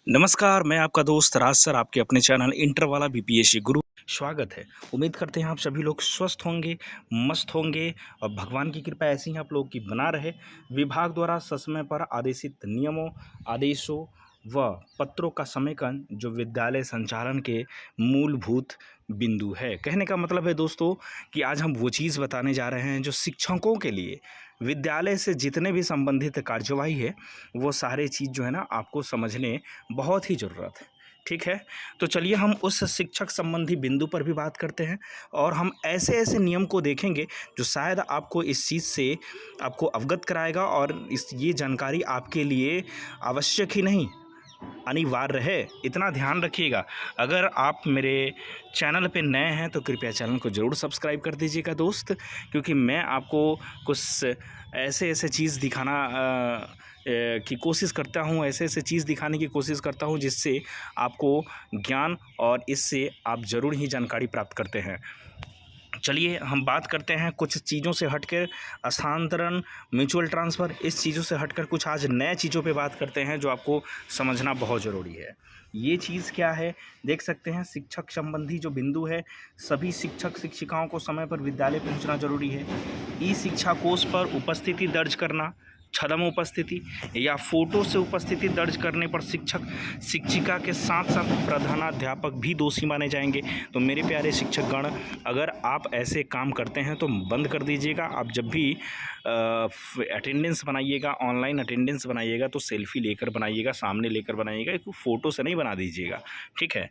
नमस्कार, मैं आपका दोस्त राज सर आपके अपने चैनल इंटर वाला बीपीएससी गुरु स्वागत है। उम्मीद करते हैं आप सभी लोग स्वस्थ होंगे, मस्त होंगे और भगवान की कृपा ऐसी ही आप लोगों की बना रहे। विभाग द्वारा ससमय पर आदेशित नियमों, आदेशों व पत्रों का समेकन जो विद्यालय संचालन के मूलभूत बिंदु है। कहने का मतलब है दोस्तों कि आज हम वो चीज़ बताने जा रहे हैं जो शिक्षकों के लिए विद्यालय से जितने भी संबंधित कार्यवाही है वो सारे चीज़ जो है ना आपको समझने बहुत ही ज़रूरत है। ठीक है, तो चलिए हम उस शिक्षक संबंधी बिंदु पर भी बात करते हैं और हम ऐसे ऐसे नियम को देखेंगे जो शायद आपको इस चीज़ से आपको अवगत कराएगा और ये जानकारी आपके लिए आवश्यक ही नहीं अनिवार्य है। इतना ध्यान रखिएगा। अगर आप मेरे चैनल पे नए हैं तो कृपया चैनल को ज़रूर सब्सक्राइब कर दीजिएगा दोस्त, क्योंकि मैं आपको कुछ ऐसे ऐसे चीज़ दिखाना की कोशिश करता हूँ, ऐसे ऐसे चीज़ दिखाने की कोशिश करता हूँ जिससे आपको ज्ञान और इससे आप ज़रूर ही जानकारी प्राप्त करते हैं। चलिए हम बात करते हैं कुछ चीज़ों से हटकर स्थानांतरण, म्यूचुअल ट्रांसफ़र, इस चीज़ों से हटकर कुछ आज नए चीज़ों पे बात करते हैं जो आपको समझना बहुत ज़रूरी है। ये चीज़ क्या है, देख सकते हैं शिक्षक संबंधी जो बिंदु है, सभी शिक्षक शिक्षिकाओं को समय पर विद्यालय पहुंचना जरूरी है। ई शिक्षा कोष पर उपस्थिति दर्ज करना, छद्म उपस्थिति या फोटो से उपस्थिति दर्ज करने पर शिक्षक शिक्षिका के साथ साथ प्रधानाध्यापक भी दोषी माने जाएंगे। तो मेरे प्यारे शिक्षकगण, अगर आप ऐसे काम करते हैं तो बंद कर दीजिएगा। आप जब भी अटेंडेंस बनाइएगा, ऑनलाइन अटेंडेंस बनाइएगा तो सेल्फी लेकर बनाइएगा, सामने लेकर बनाइएगा, एक फ़ोटो से नहीं बना दीजिएगा। ठीक है,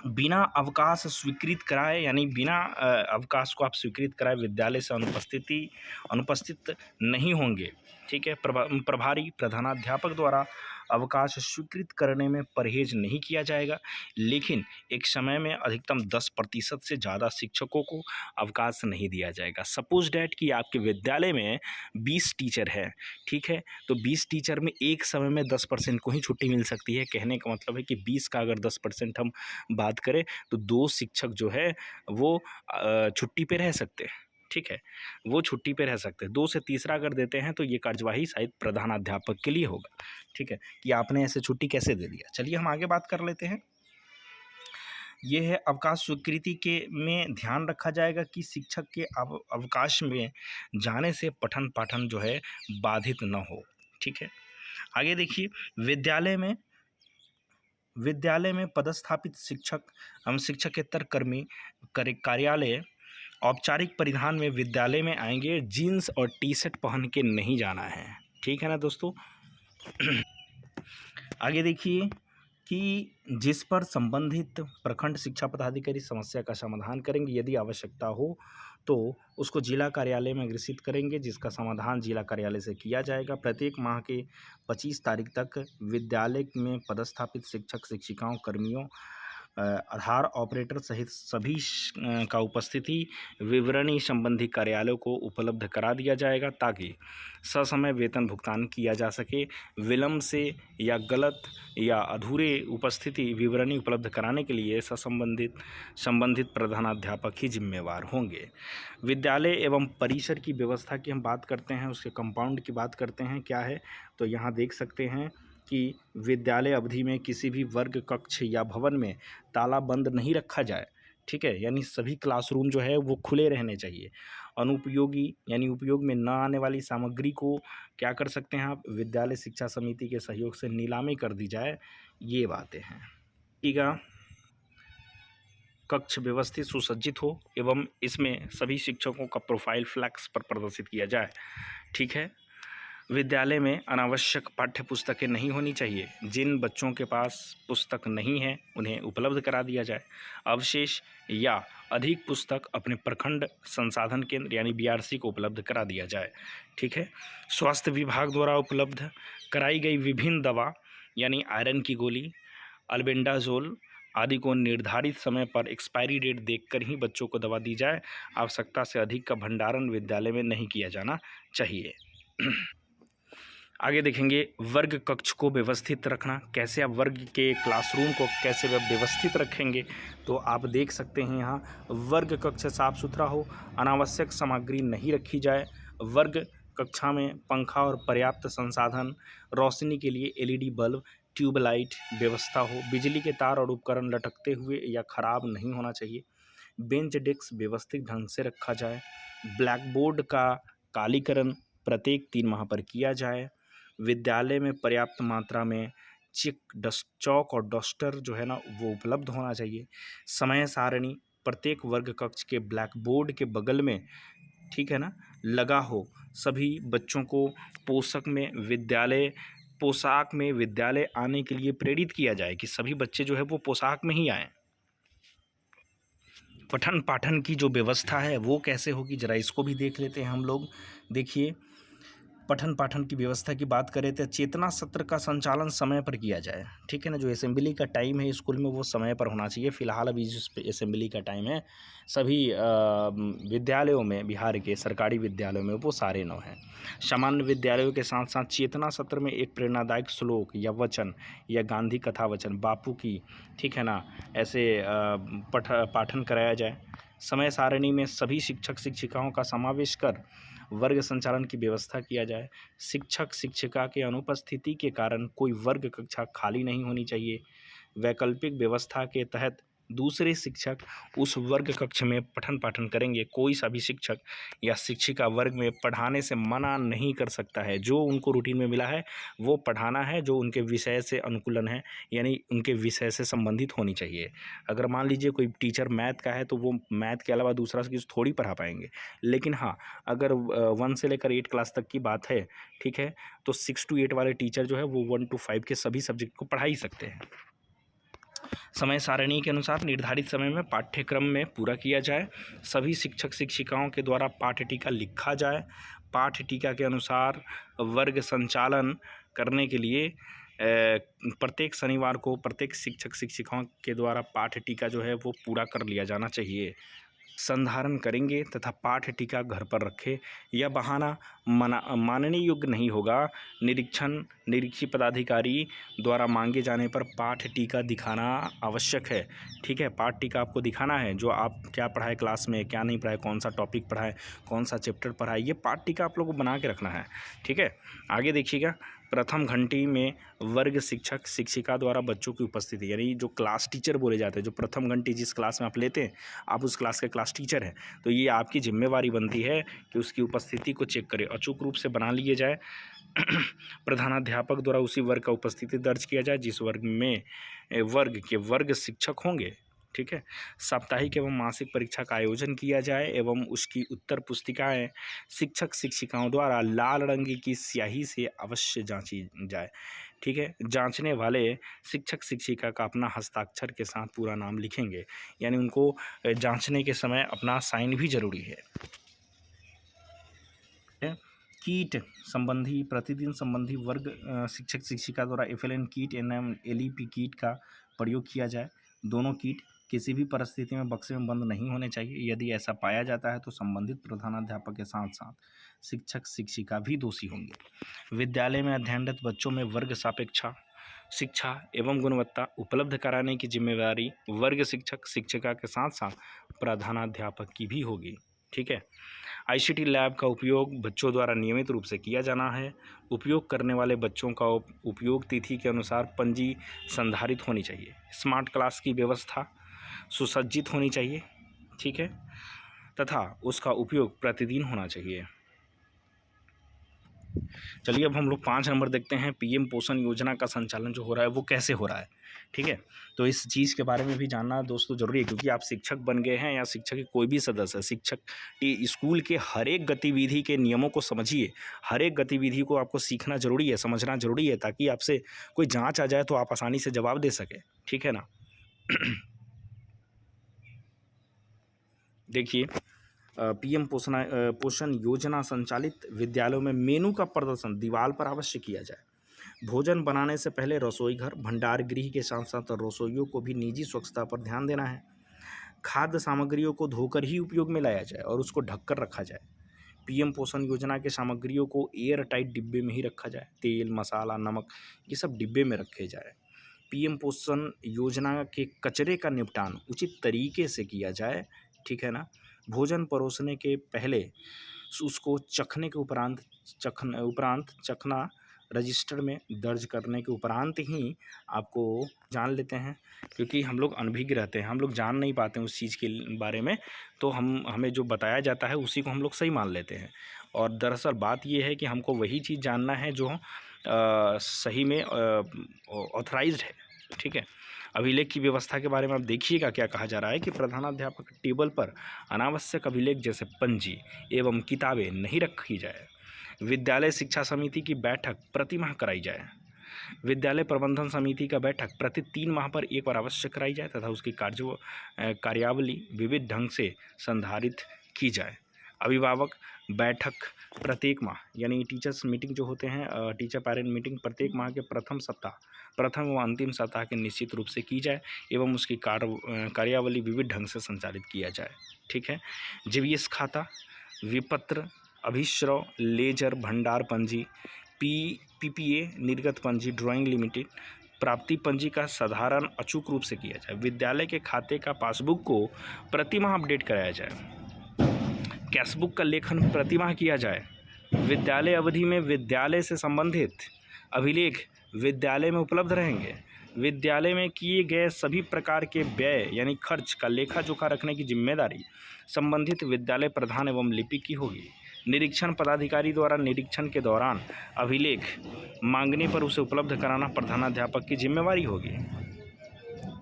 बिना अवकाश स्वीकृत कराए यानी बिना अवकाश को आप स्वीकृत कराए विद्यालय से अनुपस्थित नहीं होंगे। ठीक है, प्रभारी प्रधानाध्यापक द्वारा अवकाश स्वीकृत करने में परहेज नहीं किया जाएगा, लेकिन एक समय में अधिकतम 10% से ज़्यादा शिक्षकों को अवकाश नहीं दिया जाएगा। सपोज डैट कि आपके विद्यालय में 20 टीचर है, ठीक है, तो 20 टीचर में एक समय में 10% को ही छुट्टी मिल सकती है। कहने का मतलब है कि 20 का अगर 10% हम बात करें तो 2 शिक्षक जो है वो छुट्टी पे रह सकते हैं। ठीक है, वो छुट्टी पे रह सकते हैं। 2 से तीसरा अगर देते हैं तो ये कार्यवाही शायद प्रधानाध्यापक के लिए होगा। ठीक है, कि आपने ऐसे छुट्टी कैसे दे दिया। चलिए हम आगे बात कर लेते हैं। ये है अवकाश स्वीकृति के में ध्यान रखा जाएगा कि शिक्षक के अवकाश में जाने से पठन पाठन जो है बाधित न हो। ठीक है, आगे देखिए, विद्यालय में पदस्थापित शिक्षक एवं शिक्षकेतर कर्मी कार्यालय औपचारिक परिधान में विद्यालय में आएंगे। जीन्स और टी शर्ट पहन के नहीं जाना है। ठीक है ना दोस्तों। आगे देखिए कि जिस पर संबंधित प्रखंड शिक्षा पदाधिकारी समस्या का समाधान करेंगे, यदि आवश्यकता हो तो उसको जिला कार्यालय में अग्रेसित करेंगे, जिसका समाधान जिला कार्यालय से किया जाएगा। प्रत्येक माह के 25 तारीख तक विद्यालय में पदस्थापित शिक्षक शिक्षिकाओं कर्मियों आधार ऑपरेटर सहित सभी का उपस्थिति विवरणी संबंधी कार्यालयों को उपलब्ध करा दिया जाएगा ताकि ससमय वेतन भुगतान किया जा सके। विलंब से या गलत या अधूरे उपस्थिति विवरणी उपलब्ध कराने के लिए संबंधित प्रधानाध्यापक ही जिम्मेवार होंगे। विद्यालय एवं परिसर की व्यवस्था की हम बात करते हैं, उसके कंपाउंड की बात करते हैं। क्या है, तो यहाँ देख सकते हैं कि विद्यालय अवधि में किसी भी वर्ग कक्ष या भवन में ताला बंद नहीं रखा जाए। ठीक है, यानी सभी क्लासरूम जो है वो खुले रहने चाहिए। अनुपयोगी यानी उपयोग में न आने वाली सामग्री को क्या कर सकते हैं आप, विद्यालय शिक्षा समिति के सहयोग से नीलामी कर दी जाए। ये बातें हैं। ठीक है, कक्ष व्यवस्थित सुसज्जित हो एवं इसमें सभी शिक्षकों का प्रोफाइल फ्लैक्स पर प्रदर्शित किया जाए। ठीक है, विद्यालय में अनावश्यक पाठ्य पुस्तकें नहीं होनी चाहिए। जिन बच्चों के पास पुस्तक नहीं है उन्हें उपलब्ध करा दिया जाए। अवशेष या अधिक पुस्तक अपने प्रखंड संसाधन केंद्र यानी बीआरसी को उपलब्ध करा दिया जाए। ठीक है, स्वास्थ्य विभाग द्वारा उपलब्ध कराई गई विभिन्न दवा यानी आयरन की गोली, अल्बेंडाजोल आदि को निर्धारित समय पर एक्सपायरी डेट देखकर ही बच्चों को दवा दी जाए। आवश्यकता से अधिक का भंडारण विद्यालय में नहीं किया जाना चाहिए। आगे देखेंगे वर्ग कक्ष को व्यवस्थित रखना। कैसे आप वर्ग के क्लासरूम को कैसे व्यवस्थित रखेंगे, तो आप देख सकते हैं यहाँ वर्ग कक्ष साफ सुथरा हो, अनावश्यक सामग्री नहीं रखी जाए। वर्ग कक्षा में पंखा और पर्याप्त संसाधन, रोशनी के लिए एलईडी बल्ब ट्यूबलाइट व्यवस्था हो, बिजली के तार और उपकरण लटकते हुए या खराब नहीं होना चाहिए, बेंच डेस्क व्यवस्थित ढंग से रखा जाए, ब्लैक बोर्ड का कालीकरण प्रत्येक 3 माह पर किया जाए, विद्यालय में पर्याप्त मात्रा में चौक और डस्टर जो है ना वो उपलब्ध होना चाहिए, समय सारणी प्रत्येक वर्ग कक्ष के ब्लैक बोर्ड के बगल में, ठीक है ना, लगा हो, सभी बच्चों को पोशाक में विद्यालय आने के लिए प्रेरित किया जाए कि सभी बच्चे जो है वो पोशाक में ही आएँ। पठन पाठन की जो व्यवस्था है वो कैसे होगी, ज़रा इसको भी देख लेते हैं हम लोग। देखिए, पठन पाठन की व्यवस्था की बात करें तो चेतना सत्र का संचालन समय पर किया जाए, ठीक है ना। जो असेंबली का टाइम है स्कूल में वो समय पर होना चाहिए। फ़िलहाल अभी जो असेंबली का टाइम है सभी विद्यालयों में, बिहार के सरकारी विद्यालयों में वो 9:30 है। सामान्य विद्यालयों के साथ साथ चेतना सत्र में एक प्रेरणादायक श्लोक या वचन या गांधी कथा वचन, बापू की, ठीक है ना, ऐसे पाठन कराया जाए। समय सारणी में सभी शिक्षक शिक्षिकाओं का समावेश कर वर्ग संचालन की व्यवस्था किया जाए। शिक्षक शिक्षिका के अनुपस्थिति के कारण कोई वर्ग कक्षा खाली नहीं होनी चाहिए। वैकल्पिक व्यवस्था के तहत दूसरे शिक्षक उस वर्ग कक्ष में पठन पाठन करेंगे। कोई सा भी शिक्षक या शिक्षिका वर्ग में पढ़ाने से मना नहीं कर सकता है। जो उनको रूटीन में मिला है वो पढ़ाना है, जो उनके विषय से अनुकूलन है, यानी उनके विषय से संबंधित होनी चाहिए। अगर मान लीजिए कोई टीचर मैथ का है तो वो मैथ के अलावा दूसरा चीज़ थोड़ी पढ़ा पाएंगे। लेकिन हाँ, अगर 1 से लेकर 8 क्लास तक की बात है, ठीक है, तो 6 to 8 वाले टीचर जो है वो 1 to 5 के सभी सब्जेक्ट को पढ़ा ही सकते हैं। समय सारणी के अनुसार निर्धारित समय में पाठ्यक्रम में पूरा किया जाए। सभी शिक्षक शिक्षिकाओं के द्वारा पाठ्य टीका लिखा जाए। पाठ्य टीका के अनुसार वर्ग संचालन करने के लिए प्रत्येक शनिवार को प्रत्येक शिक्षक शिक्षिकाओं के द्वारा पाठ्य टीका जो है वो पूरा कर लिया जाना चाहिए। संधारण करेंगे तथा पाठ्य टीका घर पर रखें। यह बहाना मानने योग्य नहीं होगा। निरीक्षी पदाधिकारी द्वारा मांगे जाने पर पाठ्य टीका दिखाना आवश्यक है, ठीक है। पाठ्य टीका आपको दिखाना है, जो आप क्या पढ़ाए क्लास में, क्या नहीं पढ़ाए, कौन सा टॉपिक पढ़ाए, कौन सा चैप्टर पढ़ाए, ये पाठ्य टीका आप लोगों को बना के रखना है, ठीक है। आगे देखिएगा, प्रथम घंटी में वर्ग शिक्षक शिक्षिका द्वारा बच्चों की उपस्थिति, यानी जो क्लास टीचर बोले जाते हैं, जो प्रथम घंटी जिस क्लास में आप लेते हैं, आप उस क्लास के क्लास टीचर हैं, तो ये आपकी जिम्मेवारी बनती है कि उसकी उपस्थिति को चेक करें, अचूक रूप से बना लिए जाए। प्रधानाध्यापक द्वारा उसी वर्ग का उपस्थिति दर्ज किया जाए जिस वर्ग के वर्ग शिक्षक होंगे, ठीक है। साप्ताहिक एवं मासिक परीक्षा का आयोजन किया जाए एवं उसकी उत्तर पुस्तिकाएं शिक्षक शिक्षिकाओं द्वारा लाल रंग की स्याही से अवश्य जांची जाए, ठीक है। जांचने वाले शिक्षक शिक्षिका का अपना हस्ताक्षर के साथ पूरा नाम लिखेंगे, यानी उनको जांचने के समय अपना साइन भी जरूरी है। कीट संबंधी प्रतिदिन संबंधी वर्ग शिक्षक शिक्षिका द्वारा FLN कीट एवं LEP कीट का प्रयोग किया जाए। दोनों कीट किसी भी परिस्थिति में बक्से में बंद नहीं होने चाहिए। यदि ऐसा पाया जाता है तो संबंधित प्रधानाध्यापक के साथ साथ शिक्षक शिक्षिका भी दोषी होंगे। विद्यालय में अध्ययनरत बच्चों में वर्ग सापेक्षा शिक्षा एवं गुणवत्ता उपलब्ध कराने की जिम्मेदारी वर्ग शिक्षक शिक्षिका के साथ साथ प्रधानाध्यापक की भी होगी, ठीक है। ICT लैब का उपयोग बच्चों द्वारा नियमित रूप से किया जाना है। उपयोग करने वाले बच्चों का उपयोग तिथि के अनुसार पंजी संधारित होनी चाहिए। स्मार्ट क्लास की व्यवस्था सुसज्जित होनी चाहिए, ठीक है, तथा उसका उपयोग प्रतिदिन होना चाहिए। चलिए अब हम लोग 5 नंबर देखते हैं। PM पोषण योजना का संचालन जो हो रहा है वो कैसे हो रहा है, ठीक है। तो इस चीज़ के बारे में भी जानना दोस्तों ज़रूरी है, क्योंकि आप शिक्षक बन गए हैं या शिक्षक के कोई भी सदस्य है, शिक्षक स्कूल के हर एक गतिविधि के नियमों को समझिए। हर एक गतिविधि को आपको सीखना ज़रूरी है, समझना ज़रूरी है, ताकि आपसे कोई जाँच आ जाए तो आप आसानी से जवाब दे सकें, ठीक है ना। देखिए, PM पोषण योजना संचालित विद्यालयों में मेनू का प्रदर्शन दीवार पर अवश्य किया जाए। भोजन बनाने से पहले रसोई घर भंडार गृह के साथ साथ रसोइयों को भी निजी स्वच्छता पर ध्यान देना है। खाद्य सामग्रियों को धोकर ही उपयोग में लाया जाए और उसको ढककर रखा जाए। PM पोषण योजना के सामग्रियों को एयर टाइट डिब्बे में ही रखा जाए। तेल मसाला नमक ये सब डिब्बे में रखे जाए। PM पोषण योजना के कचरे का निपटान उचित तरीके से किया जाए, ठीक है ना। भोजन परोसने के पहले उसको चखने के उपरांत चखना रजिस्टर में दर्ज करने के उपरांत ही आपको जान लेते हैं, क्योंकि हम लोग अनभिज्ञ रहते हैं, हम लोग जान नहीं पाते हैं उस चीज़ के बारे में, तो हमें जो बताया जाता है उसी को हम लोग सही मान लेते हैं। और दरअसल बात ये है कि हमको वही चीज़ जानना है जो सही में ऑथराइज्ड है। ठीक है। अभिलेख की व्यवस्था के बारे में आप देखिएगा क्या कहा जा रहा है कि प्रधानाध्यापक टेबल पर अनावश्यक अभिलेख जैसे पंजी एवं किताबें नहीं रखी जाए। विद्यालय शिक्षा समिति की बैठक प्रतिमाह कराई जाए। विद्यालय प्रबंधन समिति का बैठक प्रति 3 माह पर एक बार अवश्य कराई जाए तथा उसकी कार्यावली विविध ढंग से संधारित की जाए। अभिभावक बैठक प्रत्येक माह, यानी टीचर्स मीटिंग जो होते हैं, टीचर पेरेंट मीटिंग प्रत्येक माह के प्रथम व अंतिम सप्ताह के निश्चित रूप से की जाए एवं उसकी कार्यावली विविध ढंग से संचालित किया जाए। ठीक है। जीवीएस खाता, विपत्र, अभिश्रव, लेजर, भंडार पंजी, पीपीए, निर्गत पंजी, ड्राइंग लिमिटेड, प्राप्ति पंजी का साधारण अचूक रूप से किया जाए। विद्यालय के खाते का पासबुक को प्रतिमाह अपडेट कराया जाए। कैशबुक का लेखन प्रतिमाह किया जाए। विद्यालय अवधि में विद्यालय से संबंधित अभिलेख विद्यालय में उपलब्ध रहेंगे। विद्यालय में किए गए सभी प्रकार के व्यय यानी खर्च का लेखा जोखा रखने की जिम्मेदारी संबंधित विद्यालय प्रधान एवं लिपिक की होगी। निरीक्षण पदाधिकारी द्वारा निरीक्षण के दौरान अभिलेख मांगने पर उसे उपलब्ध कराना प्रधानाध्यापक की जिम्मेवारी होगी।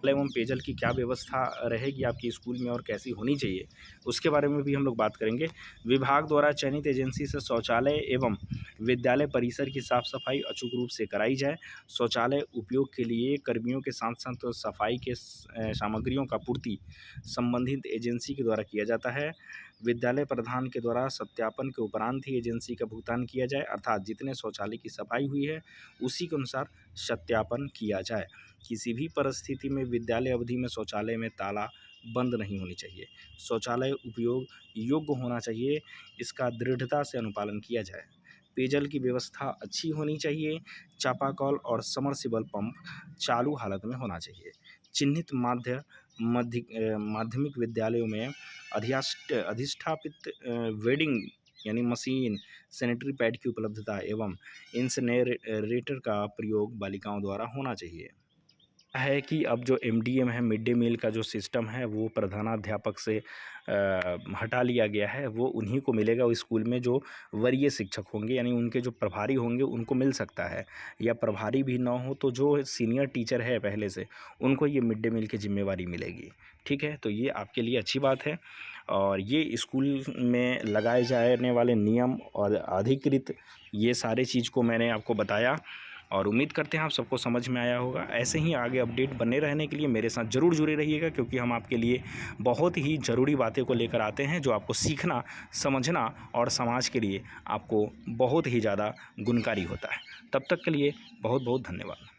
एवं पेयजल की क्या व्यवस्था रहेगी आपके स्कूल में और कैसी होनी चाहिए, उसके बारे में भी हम लोग बात करेंगे। विभाग द्वारा चयनित एजेंसी से शौचालय एवं विद्यालय परिसर की साफ सफाई अचूक रूप से कराई जाए। शौचालय उपयोग के लिए कर्मियों के साथ साथ सफाई के सामग्रियों का पूर्ति संबंधित एजेंसी के द्वारा किया जाता है। विद्यालय प्रधान के द्वारा सत्यापन के उपरांत ही एजेंसी का भुगतान किया जाए, अर्थात जितने शौचालय की सफाई हुई है उसी के अनुसार सत्यापन किया जाए। किसी भी परिस्थिति में विद्यालय अवधि में शौचालय में ताला बंद नहीं होनी चाहिए। शौचालय उपयोग योग्य होना चाहिए, इसका दृढ़ता से अनुपालन किया जाए। पेयजल की व्यवस्था अच्छी होनी चाहिए। चापाकल और समरसिबल पंप चालू हालत में होना चाहिए। चिन्हित माध्यमिक विद्यालयों में अधिष्ठापित वेडिंग यानी मशीन, सैनिटरी पैड की उपलब्धता एवं इंसिनरेटर का प्रयोग बालिकाओं द्वारा होना चाहिए। है कि अब जो एमडीएम है, मिड डे मील का जो सिस्टम है वो प्रधानाध्यापक से हटा लिया गया है। वो उन्हीं को मिलेगा उस स्कूल में जो वरीय शिक्षक होंगे, यानी उनके जो प्रभारी होंगे उनको मिल सकता है, या प्रभारी भी ना हो तो जो सीनियर टीचर है पहले से उनको ये मिड डे मील की जिम्मेवारी मिलेगी। ठीक है। तो ये आपके लिए अच्छी बात है। और ये स्कूल में लगाए जाने वाले नियम और अधिकृत ये सारे चीज़ को मैंने आपको बताया और उम्मीद करते हैं आप सबको समझ में आया होगा। ऐसे ही आगे अपडेट बने रहने के लिए मेरे साथ ज़रूर जुड़े रहिएगा, क्योंकि हम आपके लिए बहुत ही ज़रूरी बातें को लेकर आते हैं जो आपको सीखना, समझना और समाज के लिए आपको बहुत ही ज़्यादा गुणकारी होता है। तब तक के लिए बहुत बहुत धन्यवाद।